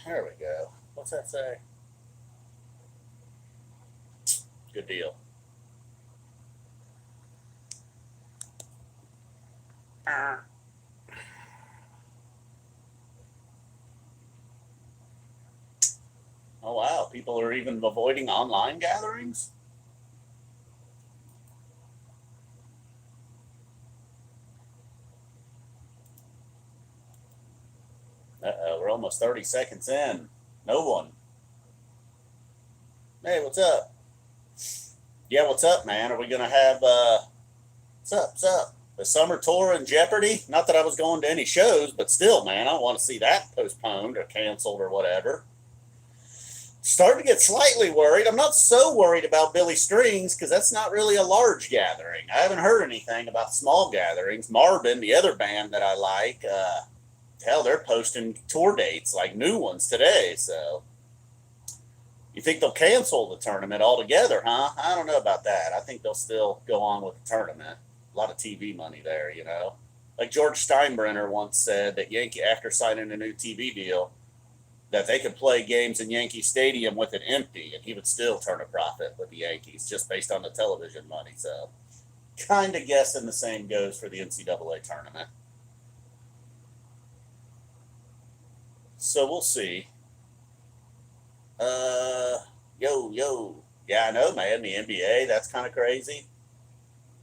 There we go. What's that say? Good deal. Oh wow, people are even avoiding online gatherings. We're almost 30 seconds in. No one. Hey, what's up? Yeah, what's up, man? Are we gonna have what's up? What's up? The summer tour in jeopardy? Not that I was going to any shows, but still, man, I want to see that postponed or canceled or whatever. Starting to get slightly worried. I'm not so worried about Billy Strings because that's not really a large gathering. I haven't heard anything about small gatherings. Marvin, the other band that I like, hell, they're posting tour dates, like new ones today. So you think they'll cancel the tournament altogether, huh? I don't know about that. I think they'll still go on with the tournament. A lot of TV money there, you know. Like George Steinbrenner once said that Yankee, after signing a new TV deal, that they could play games in Yankee Stadium with it empty, and he would still turn a profit with the Yankees just based on the television money. So, kind of guessing the same goes for the NCAA tournament. So we'll see. Uh, yo. Yeah, I know, man. The NBA, that's kind of crazy.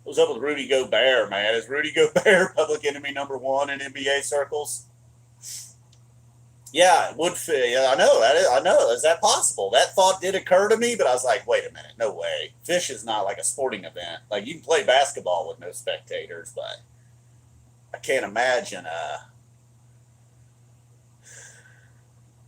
What's up with Rudy Gobert, man? Is Rudy Gobert public enemy number one in NBA circles? Yeah, it would fit. Yeah, I know that. I know. Is that possible? That thought did occur to me, but I was like, wait a minute, no way. Phish is not like a sporting event. Like you can play basketball with no spectators, but I can't imagine.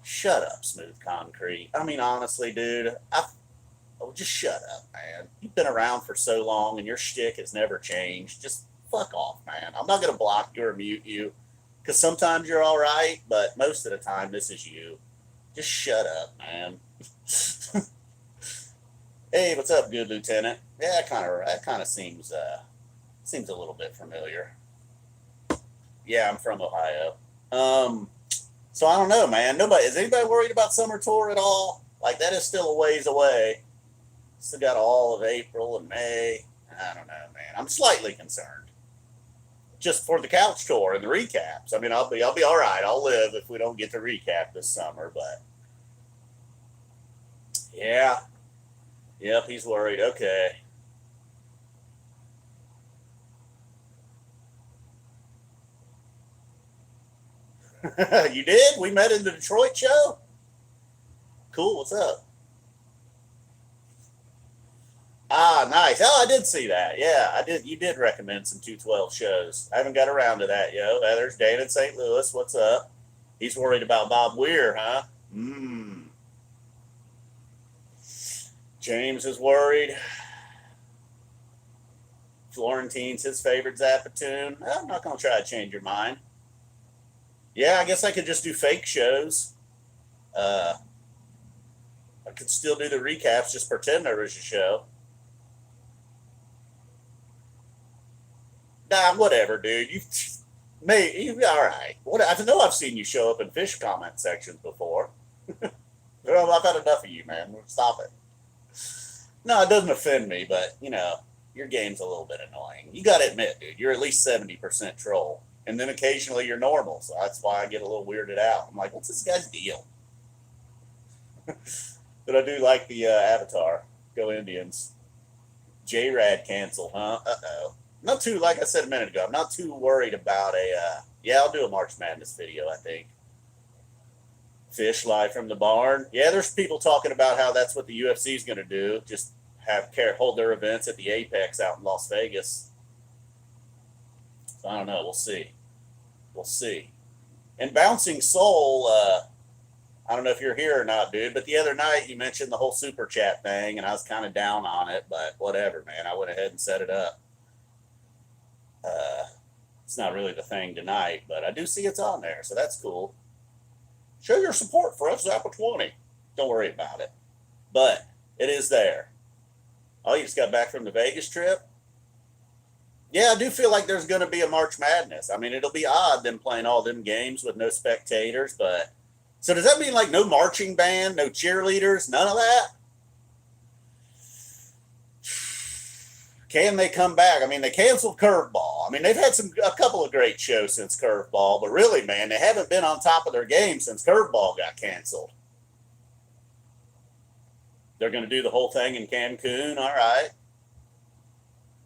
Shut up, Smooth Concrete. I mean, honestly, dude, oh, just shut up, man. You've been around for so long, and your shtick has never changed. Just fuck off, man. I'm not gonna block you or mute you, because sometimes you're all right, but most of the time, this is you. Just shut up, man. Hey, what's up, good lieutenant? Yeah, that kind of seems a little bit familiar. Yeah, I'm from Ohio. Um, so I don't know, man. Nobody is anybody worried about summer tour at all? Like that is still a ways away. Still got all of April and May. I don't know, man. I'm slightly concerned. Just for the couch tour and the recaps. I mean, I'll be all right. I'll live if we don't get to recap this summer. But yeah, yep, he's worried. Okay, you did. We met in the Detroit show. Cool. What's up? Ah, nice. Oh, I did see that. Yeah, I did. You did recommend some 212 shows. I haven't got around to that, yo. There's Dan in St. Louis. What's up? He's worried about Bob Weir, huh? Hmm. James is worried. Florentine's his favorite Zappa tune. I'm not going to try to change your mind. Yeah, I guess I could just do fake shows. Uh, I could still do the recaps, just pretend there was a show. Nah, whatever, dude. You all right? What? I know I've seen you show up in Phish comment sections before. Well, I've had enough of you, man. Stop it. No, it doesn't offend me, but your game's a little bit annoying. You got to admit, dude, you're at least 70% troll, and then occasionally you're normal. So that's why I get a little weirded out. I'm like, what's this guy's deal? But I do like the avatar. Go Indians. J Rad cancel, huh? Uh oh. Not too, like I said a minute ago, I'm not too worried about a. Yeah, I'll do a March Madness video, I think. Phish live from the barn. Yeah, there's people talking about how that's what the UFC is going to do. Just hold their events at the Apex out in Las Vegas. So I don't know. We'll see. We'll see. And Bouncing Soul, I don't know if you're here or not, dude, but the other night you mentioned the whole super chat thing, and I was kind of down on it, but whatever, man. I went ahead and set it up. Uh, it's not really the thing tonight, but I do see it's on there, so that's cool. Show your support for F Zappa 20. Don't worry about it. But it is there. Oh, you just got back from the Vegas trip? Yeah, I do feel like there's going to be a March Madness. I mean, it'll be odd them playing all them games with no spectators, but So does that mean like no marching band, no cheerleaders, none of that? Can they come back? I mean, they canceled Curveball. I mean, they've had a couple of great shows since Curveball, but really, man, they haven't been on top of their game since Curveball got canceled. They're going to do the whole thing in Cancun. All right.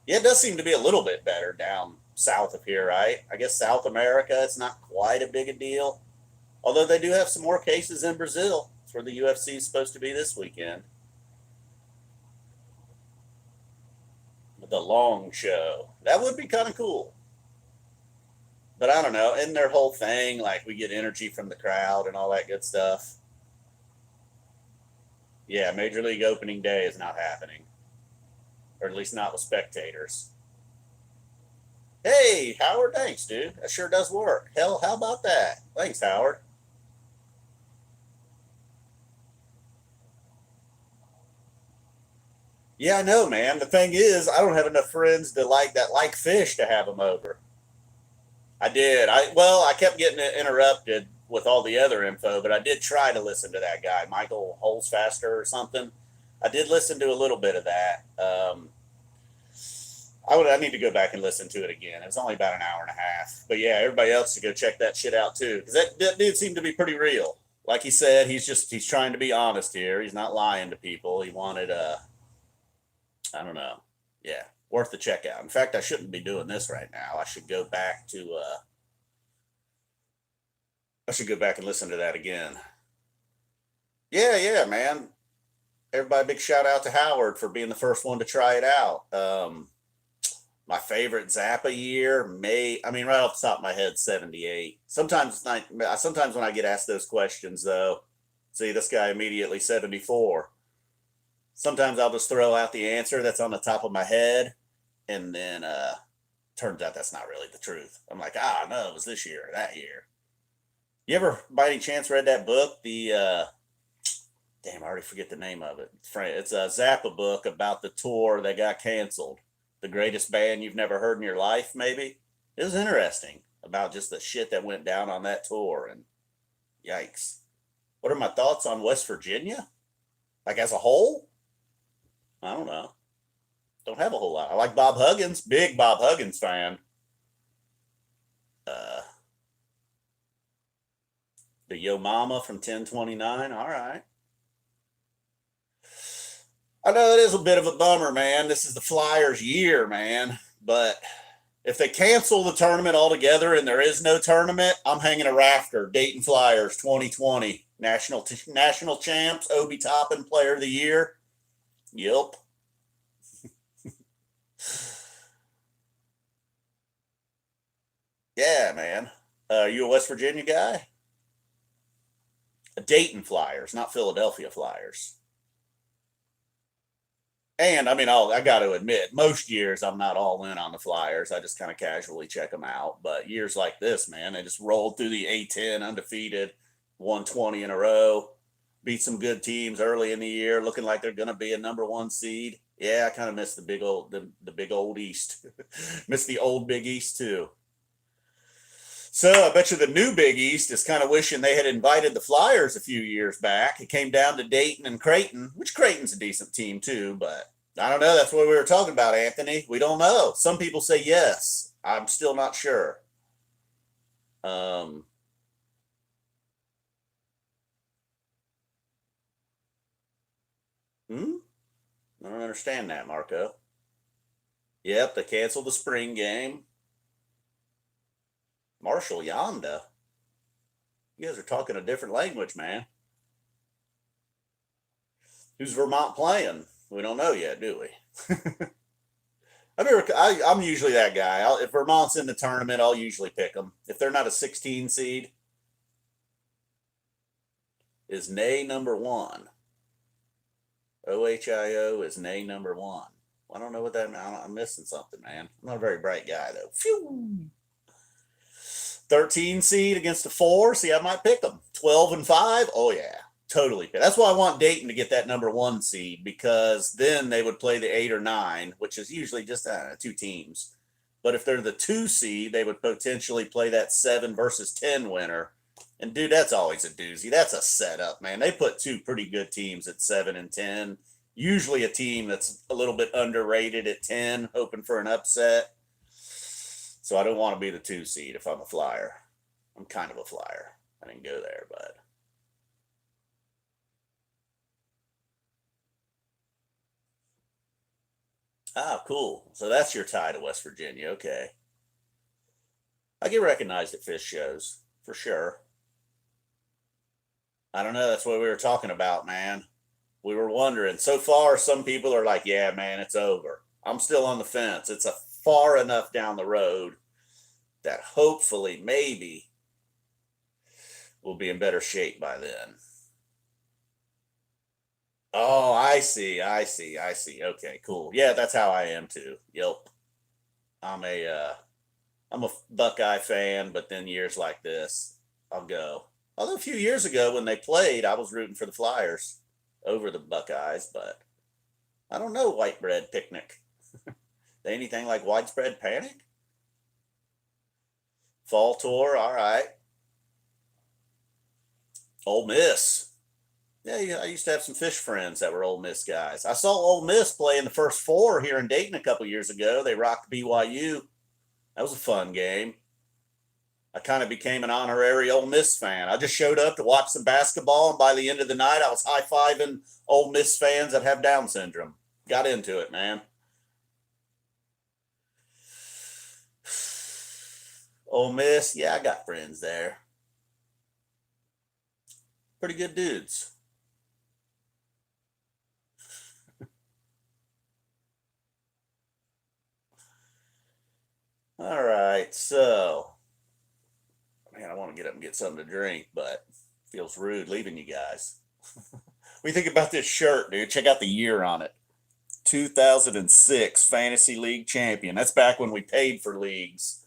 Yeah, it does seem to be a little bit better down south of here, right? I guess South America, it's not quite a big a deal. Although they do have some more cases in Brazil. That's where the UFC is supposed to be this weekend. The long show. That would be kind of cool. But I don't know. In their whole thing, like we get energy from the crowd and all that good stuff. Yeah, Major League opening day is not happening. Or at least not with spectators. Hey, Howard, thanks, dude. That sure does work. Hell, how about that? Thanks, Howard. Yeah, I know, man. The thing is, I don't have enough friends to like Phish to have them over. I did. I kept getting interrupted with all the other info, but I did try to listen to that guy, Michael Holzfaster or something. I did listen to a little bit of that. I need to go back and listen to it again. It was only about an hour and a half. But yeah, everybody else should go check that shit out too, because that dude seemed to be pretty real. Like he said, he's trying to be honest here. He's not lying to people. He wanted I don't know. Yeah, worth the check out. In fact, I shouldn't be doing this right now. I should go back and listen to that again. Yeah, yeah, man. Everybody, big shout out to Howard for being the first one to try it out. My favorite Zappa year, I mean, right off the top of my head, 78. Sometimes when I get asked those questions, though, see, this guy immediately 74. Sometimes I'll just throw out the answer that's on the top of my head, and then turns out that's not really the truth. I'm like, no, it was this year or that year. You ever, by any chance, read that book? Damn, I already forget the name of it. It's a Zappa book about the tour that got canceled. The greatest band you've never heard in your life, maybe. It was interesting about just the shit that went down on that tour, and yikes. What are my thoughts on West Virginia? Like as a whole? I don't know. Don't have a whole lot. I like Bob Huggins, big Bob Huggins fan. Uh, the Yo Mama from 1029. All right. I know it is a bit of a bummer, man. This is the Flyers' year, man. But if they cancel the tournament altogether and there is no tournament, I'm hanging a rafter. Dayton Flyers 2020 national champs, Obi Toppin Player of the Year. Yep. Yeah, man. Are you a West Virginia guy? A Dayton Flyers, not Philadelphia Flyers. And I mean, I got to admit, most years I'm not all in on the Flyers. I just kind of casually check them out. But years like this, man, they just rolled through the A10 undefeated, won 20 in a row, beat some good teams early in the year, looking like they're going to be a number one seed. Yeah, I kind of miss the big old East. Miss the old Big East too. So I bet you the new Big East is kind of wishing they had invited the Flyers a few years back. It came down to Dayton and Creighton, which Creighton's a decent team too, but I don't know. That's what we were talking about, Anthony. We don't know. Some people say yes. I'm still not sure. Um, hmm? I don't understand that, Marco. Yep, they canceled the spring game. Marshall Yonda. You guys are talking a different language, man. Who's Vermont playing? We don't know yet, do we? I'm usually that guy. If Vermont's in the tournament, I'll usually pick them. If they're not a 16 seed, is Nay number one? OHIO is Nay number one. I don't know what that means. I'm missing something, man. I'm not a very bright guy, though. Phew. 13 seed against a 4. See, I might pick them. 12 and 5. Oh, yeah. Totally. That's why I want Dayton to get that number 1 seed, because then they would play the 8 or 9, which is usually just 2 teams. But if they're the 2 seed, they would potentially play that 7 versus 10 winner. And dude, that's always a doozy. That's a setup, man. They put two pretty good teams at 7 and 10. Usually a team that's a little bit underrated at 10, hoping for an upset. So I don't want to be the 2 seed if I'm a flyer. I'm kind of a flyer. I didn't go there, but cool. So that's your tie to West Virginia. Okay. I get recognized at Phish shows for sure. I don't know. That's what we were talking about, man. We were wondering. So far, some people are like, yeah, man, it's over. I'm still on the fence. It's a far enough down the road that hopefully, maybe, we'll be in better shape by then. Oh, I see. I see. I see. Okay, cool. Yeah, that's how I am too. Yep. I'm a I'm a Buckeye fan, but then years like this, I'll go. Although a few years ago when they played, I was rooting for the Flyers over the Buckeyes, but I don't know white bread picnic. Anything like widespread panic? Fall tour, all right. Ole Miss. Yeah, yeah, I used to have some Phish friends that were Ole Miss guys. I saw Ole Miss play in the first four here in Dayton a couple years ago. They rocked BYU. That was a fun game. I kind of became an honorary Ole Miss fan. I just showed up to watch some basketball, and by the end of the night, I was high fiving Ole Miss fans that have Down syndrome. Got into it, man. Ole Miss, yeah, I got friends there. Pretty good dudes. All right, so man, I want to get up and get something to drink, but feels rude leaving you guys. What do you think about this shirt, dude? Check out the year on it. 2006 Fantasy League champion. That's back when we paid for leagues.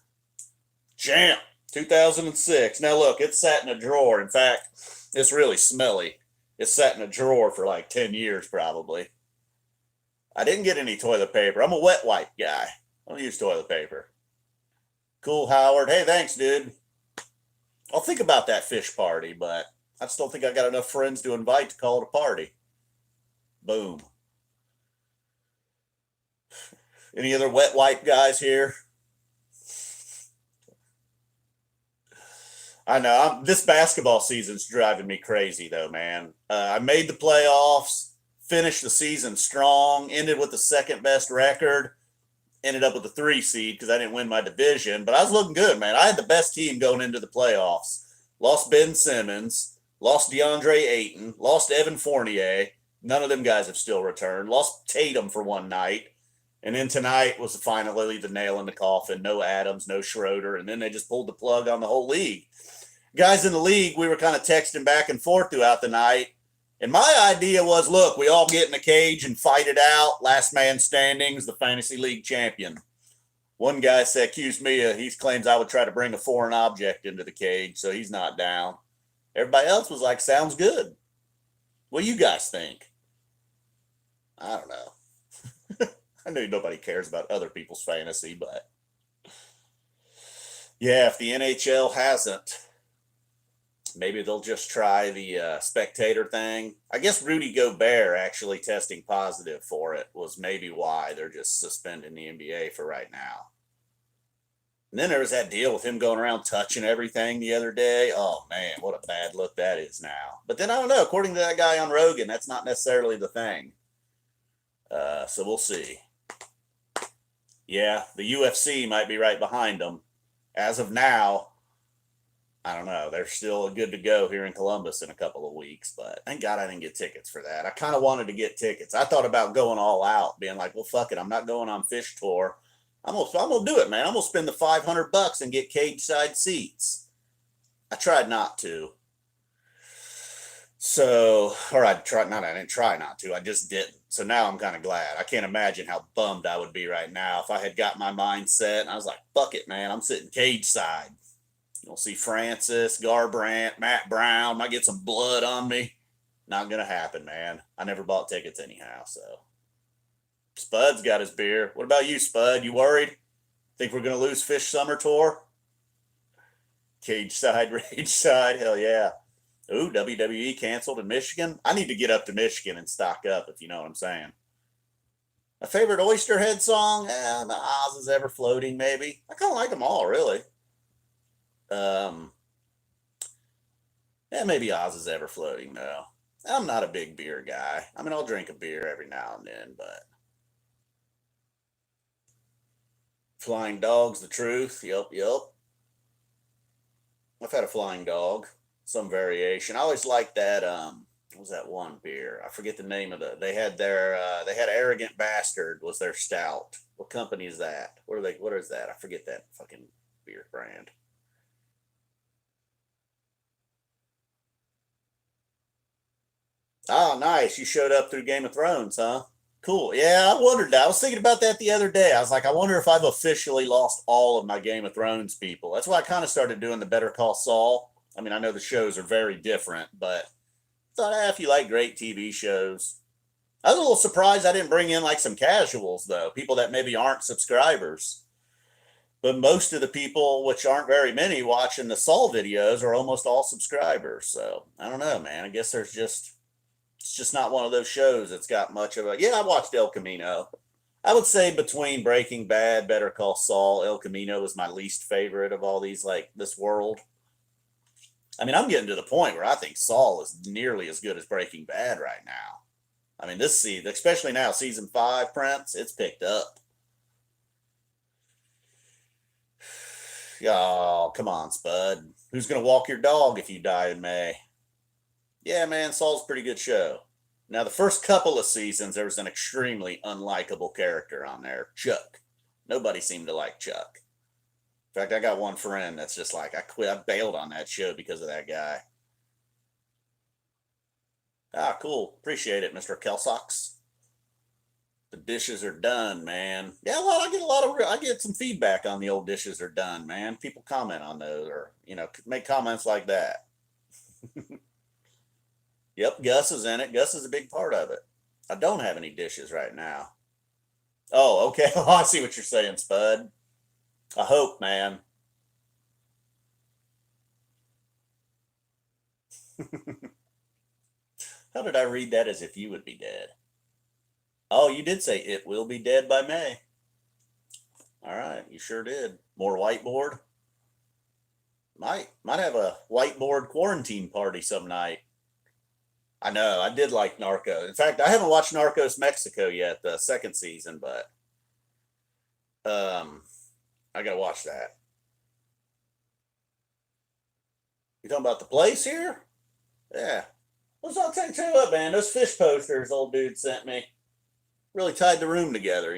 Champ, 2006. Now look, it's sat in a drawer. In fact, it's really smelly. It's sat in a drawer for like 10 years probably. I didn't get any toilet paper. I'm a wet wipe guy. I don't use toilet paper. Cool, Howard. Hey, thanks, dude. I'll think about that Phish party, but I just don't think I got enough friends to invite to call it a party. Boom. Any other wet wipe guys here? I know this basketball season's driving me crazy, though, man. I made the playoffs, finished the season strong, ended with the second best record, ended up with the 3 seed because I didn't win my division, but I was looking good, man. I had the best team going into the playoffs. Lost Ben Simmons, lost DeAndre Ayton, lost Evan Fournier. None of them guys have still returned. Lost Tatum for one night. And then tonight was finally the nail in the coffin. No Adams, no Schroeder. And then they just pulled the plug on the whole league. Guys in the league, we were kind of texting back and forth throughout the night. And my idea was, look, we all get in a cage and fight it out. Last man standing is the fantasy league champion. One guy said, accused me, he claims I would try to bring a foreign object into the cage, so he's not down. Everybody else was like, sounds good. What do you guys think? I don't know. I know nobody cares about other people's fantasy, but yeah, if the NHL hasn't, maybe they'll just try the spectator thing. I guess Rudy Gobert actually testing positive for it was maybe why they're just suspending the NBA for right now. And then there was that deal with him going around touching everything the other day. Oh, man, what a bad look that is now. But then I don't know. According to that guy on Rogan, that's not necessarily the thing. So we'll see. Yeah, the UFC might be right behind them. As of now, I don't know. They're still good to go here in Columbus in a couple of weeks, but thank God I didn't get tickets for that. I kind of wanted to get tickets. I thought about going all out, being like, well, fuck it. I'm not going on Phish tour. I'm gonna do it, man. I'm gonna spend the $500 and get cage side seats. I tried not to. So, or I tried not. I didn't try not to. I just didn't. So now I'm kind of glad. I can't imagine how bummed I would be right now if I had got my mind set and I was like, fuck it, man. I'm sitting cage side. You'll see Francis, Garbrandt, Matt Brown. Might get some blood on me. Not gonna happen, man. I never bought tickets anyhow. So Spud's got his beer. What about you, Spud? You worried? Think we're gonna lose Phish summer tour? Cage side, rage side, hell yeah. Ooh, WWE canceled in Michigan. I need to get up to Michigan and stock up, if you know what I'm saying. My favorite Oysterhead song, the Oz is Ever Floating, maybe. I kind of like them all, really. Um, maybe Oz is Ever Floating, though. I'm not a big beer guy. I mean, I'll drink a beer every now and then, but Flying Dog's the truth. Yep, yep. I've had a Flying Dog, some variation. I always liked that. What was that one beer? I forget the name of the. They had Arrogant Bastard was their stout. What company is that? What are they? What is that? I forget that fucking beer brand. Oh, nice. You showed up through Game of Thrones, huh? Cool. Yeah, I wondered that. I was thinking about that the other day. I was like, I wonder if I've officially lost all of my Game of Thrones people. That's why I kind of started doing the Better Call Saul. I mean, I know the shows are very different, but I thought, if you like great TV shows. I was a little surprised I didn't bring in like some casuals, though, people that maybe aren't subscribers. But most of the people, which aren't very many, watching the Saul videos are almost all subscribers. So I don't know, man. I guess it's just not one of those shows that's got much of a. Yeah, I watched El Camino. I would say between Breaking Bad, Better Call Saul, El Camino is my least favorite of all these, like this world. I mean, I'm getting to the point where I think Saul is nearly as good as Breaking Bad right now. I mean, this season, especially now, season five, Prince, it's picked up. Oh, come on, Spud. Who's gonna walk your dog if you die in May? Yeah, man, Saul's a pretty good show. Now, the first couple of seasons, there was an extremely unlikable character on there, Chuck. Nobody seemed to like Chuck. In fact, I got one friend that's just like, I quit. I bailed on that show because of that guy. Ah, cool. Appreciate it, Mr. Kelsox. The dishes are done, man. Yeah, well, I get some feedback on the old dishes are done, man. People comment on those, or make comments like that. Yep, Gus is in it. Gus is a big part of it. I don't have any dishes right now. Oh, okay. Oh, I see what you're saying, Spud. I hope, man. How did I read that as if you would be dead? Oh, you did say it will be dead by May. All right, you sure did. More whiteboard? Might have a whiteboard quarantine party some night. I know. I did like Narco. In fact, I haven't watched Narcos Mexico yet, the second season, but um, I gotta watch that. You talking about the place here? Yeah. Well, I'll tell you what, man. Those Phish posters old dude sent me really tied the room together.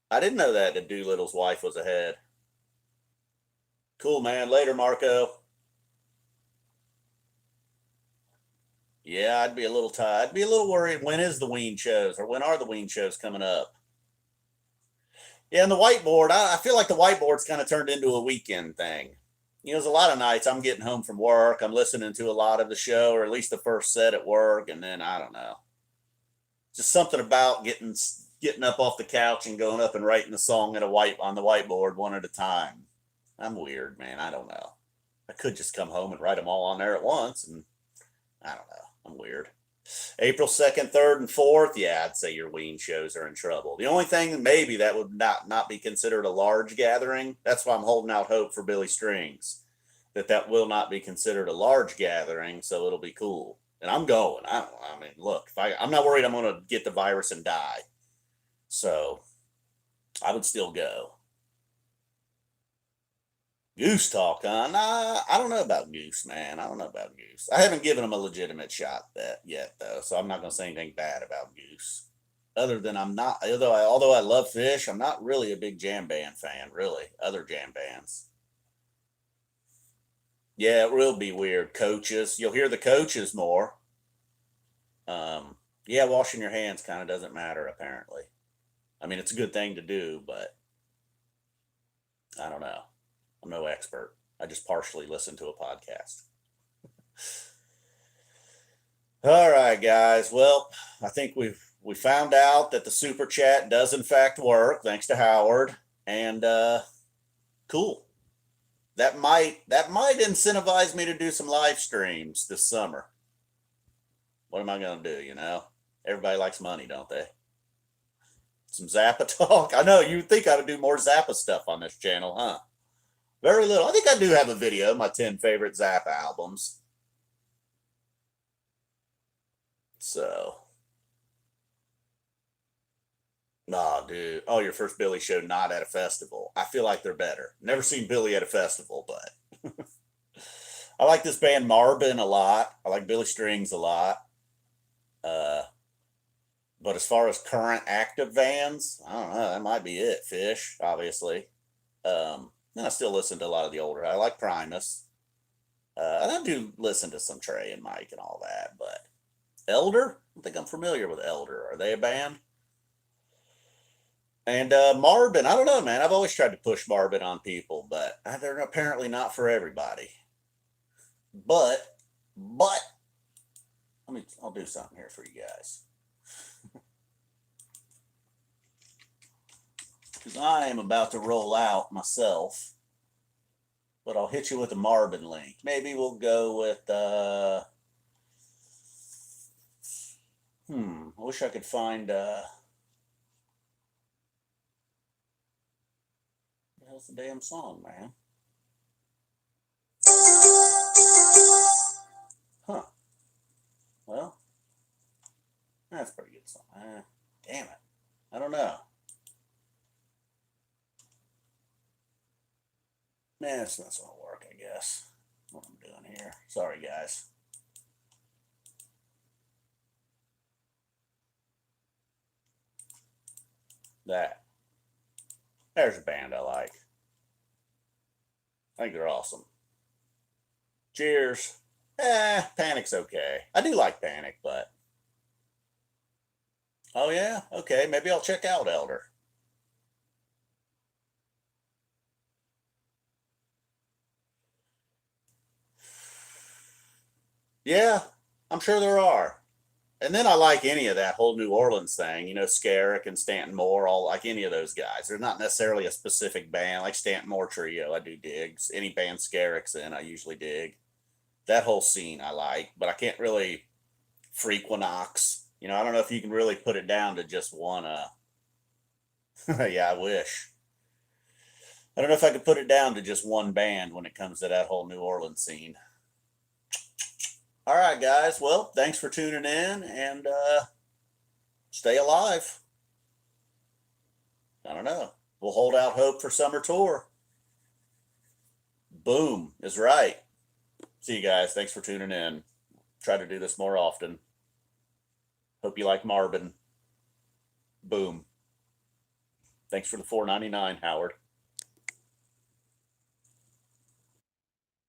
I didn't know that Doolittle's wife was ahead. Cool, man. Later, Marco. Yeah, I'd be a little tired. I'd be a little worried. When is the Ween shows, or when are the Ween shows coming up? Yeah, and the whiteboard. I feel like the whiteboard's kind of turned into a weekend thing. There's a lot of nights I'm getting home from work. I'm listening to a lot of the show, or at least the first set at work, and then I don't know. Just something about getting up off the couch and going up and writing the song on the whiteboard one at a time. I'm weird, man. I don't know. I could just come home and write them all on there at once, and I don't know. I'm weird. April 2nd, 3rd, and 4th. Yeah, I'd say your Ween shows are in trouble. The only thing maybe that would not be considered a large gathering. That's why I'm holding out hope for Billy Strings, that will not be considered a large gathering, so it'll be cool. And I'm going. I mean, look, I'm not worried I'm going to get the virus and die, so I would still go. Goose talk, huh? Nah, I don't know about Goose, man. I don't know about Goose. I haven't given him a legitimate shot that yet, though, so I'm not going to say anything bad about Goose. Other than I'm not, although I love Phish, I'm not really a big jam band fan, really. Other jam bands. Yeah, it will be weird. Coaches, you'll hear the coaches more. Yeah, washing your hands kind of doesn't matter, apparently. I mean, it's a good thing to do, but I don't know. I'm no expert. I just partially listen to a podcast. All right, guys. Well, I think we found out that the super chat does in fact work, thanks to Howard. And cool. That might incentivize me to do some live streams this summer. What am I gonna do? Everybody likes money, don't they? Some Zappa talk. I know you would think I would do more Zappa stuff on this channel, huh? Very little. I think I do have a video, my 10 favorite Zappa albums. So, nah, dude. Oh, your first Billy show not at a festival. I feel like they're better. Never seen Billy at a festival, but I like this band Marvin a lot. I like Billy Strings a lot. Uh, but as far as current active bands, I don't know. That might be it. Phish, obviously. And I still listen to a lot of the older. I like Primus. And I do listen to some Trey and Mike and all that. But Elder, I think I'm familiar with Elder. Are they a band? And Marvin, I don't know, man. I've always tried to push Marvin on people, but they're apparently not for everybody. But I'll do something here for you guys. Because I am about to roll out myself. But I'll hit you with a Marvin link. Maybe we'll go with, I wish I could find, what the hell's the damn song, man? Huh. Well, that's a pretty good song. Damn it. I don't know. Nah, it's not going to work, I guess. What I'm doing here. Sorry, guys. There's a band I like. I think they're awesome. Cheers. Panic's okay. I do like Panic, but. Oh, yeah? Okay, maybe I'll check out Elder. Yeah, I'm sure there are. And then I like any of that whole New Orleans thing, Scarrick and Stanton Moore, all like any of those guys. They're not necessarily a specific band, like Stanton Moore Trio, I do dig. Any band Scarrick's in, I usually dig. That whole scene I like, but I can't really Freakonox. I don't know if you can really put it down to just one. Yeah, I wish. I don't know if I could put it down to just one band when it comes to that whole New Orleans scene. All right, guys. Well, thanks for tuning in and stay alive. I don't know. We'll hold out hope for summer tour. Boom is right. See you guys. Thanks for tuning in. Try to do this more often. Hope you like Marvin. Boom. Thanks for the $4.99, Howard.